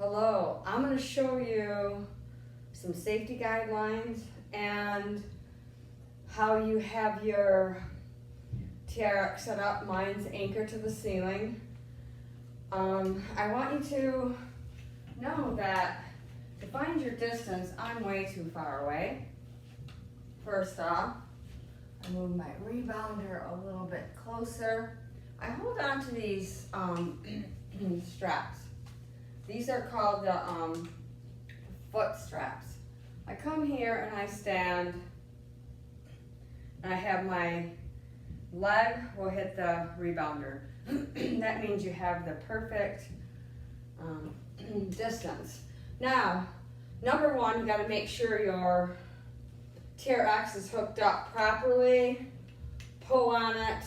Hello, I'm going to show you some safety guidelines and how you have your TRX set up. Mine's anchored to the ceiling. I want you to know that to find your distance, I'm way too far away. First off, I move my rebounder a little bit closer. I hold on to these straps. These are called the foot straps. I come here and I stand and I have my leg will hit the rebounder. That means you have the perfect distance. Now, number one, you got to make sure your TRX is hooked up properly. Pull on it.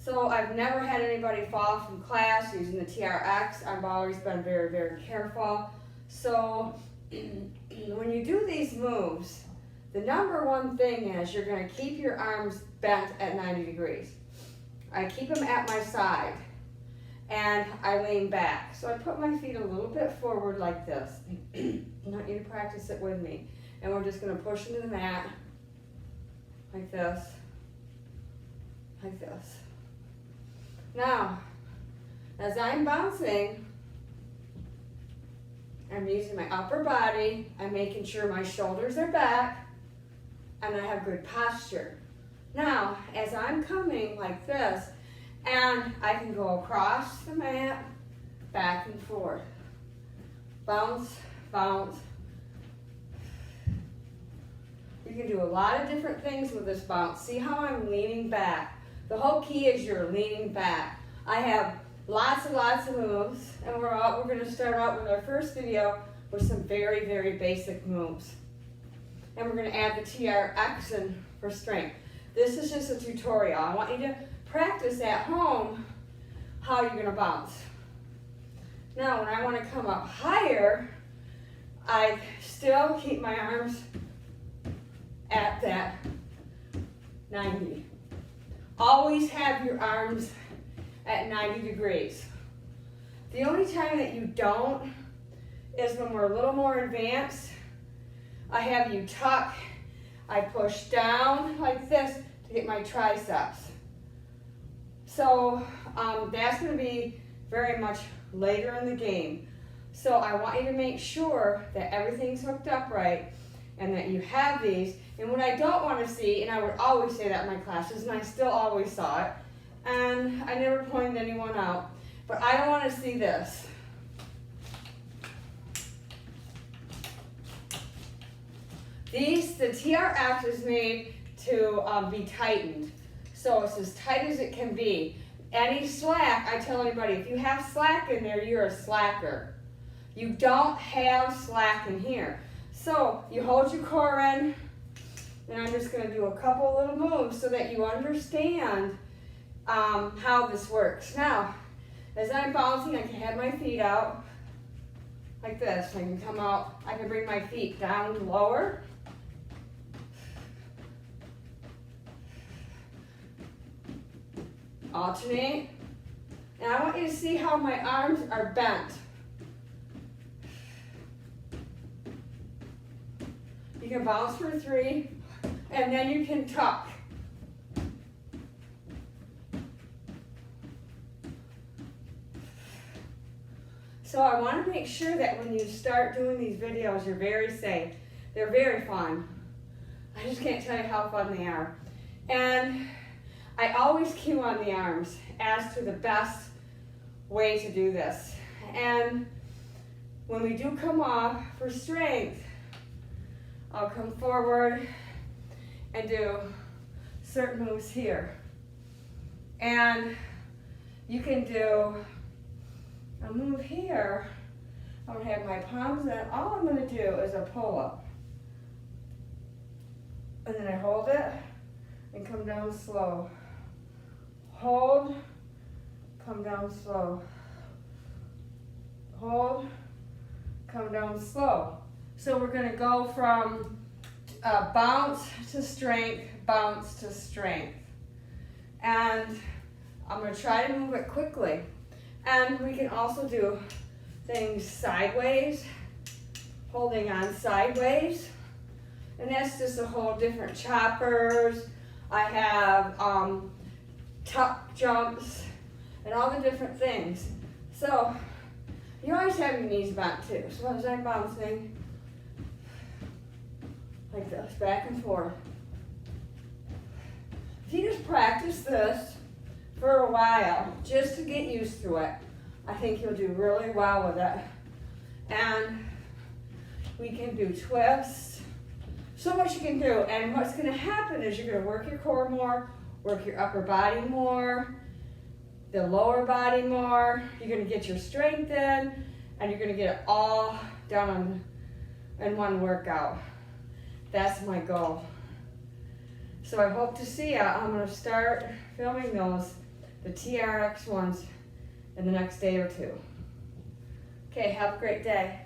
So I've never had anybody fall from class using the TRX. I've always been very, very careful. So when you do these moves, the number one thing is you're going to keep your arms bent at 90 degrees. I keep them at my side and I lean back. So I put my feet a little bit forward like this. I want you to practice it with me. And we're just going to push into the mat like this, like this. Now, as I'm bouncing, I'm using my upper body, I'm making sure my shoulders are back, and I have good posture. Now, as I'm coming like this, and I can go across the mat, back and forth. Bounce, bounce. You can do a lot of different things with this bounce. See how I'm leaning back? The whole key is you're leaning back. I have lots and lots of moves, and we're going to start out with our first video with some very, very basic moves. And we're going to add the TRX in for strength. This is just a tutorial. I want you to practice at home how you're going to bounce. Now, when I want to come up higher, I still keep my arms at that 90. Always have your arms at 90 degrees. The only time that you don't is when we're a little more advanced. I have you tuck. I push down like this to get my triceps. So that's going to be very much later in the game. So I want you to make sure that everything's hooked up right and that you have these. And what I don't want to see, and I would always say that in my classes, and I still always saw it, and I never pointed anyone out, but I don't want to see this. The TRX is made to be tightened, so it's as tight as it can be. Any slack, I tell anybody, if you have slack in there, you're a slacker. You don't have slack in here. So you hold your core in, and I'm just going to do a couple little moves so that you understand how this works. Now, as I'm bouncing, I can have my feet out like this. I can come out, I can bring my feet down lower. Alternate. And I want you to see how my arms are bent. You can bounce for 3, and then you can tuck. So I want to make sure that when you start doing these videos, you're very safe. They're very fun. I just can't tell you how fun they are. And I always cue on the arms as to the best way to do this. And when we do come off for strength, I'll come forward and do certain moves here. And you can do a move here. I'm going to have my palms in. All I'm going to do is a pull-up. And then I hold it and come down slow. Hold, come down slow. Hold, come down slow. So we're going to go from bounce to strength, bounce to strength. And I'm going to try to move it quickly. And we can also do things sideways, holding on sideways. And that's just a whole different choppers. I have tuck jumps and all the different things. So you always have your knees bent too. So as I'm bouncing, like this, back and forth. If you just practice this for a while, just to get used to it, I think you'll do really well with it. And we can do twists. So much you can do. And what's going to happen is you're going to work your core more, work your upper body more, the lower body more. You're going to get your strength in, and you're going to get it all done in one workout. That's my goal. So I hope to see ya. I'm going to start filming those, the TRX ones, in the next day or two. Okay, have a great day.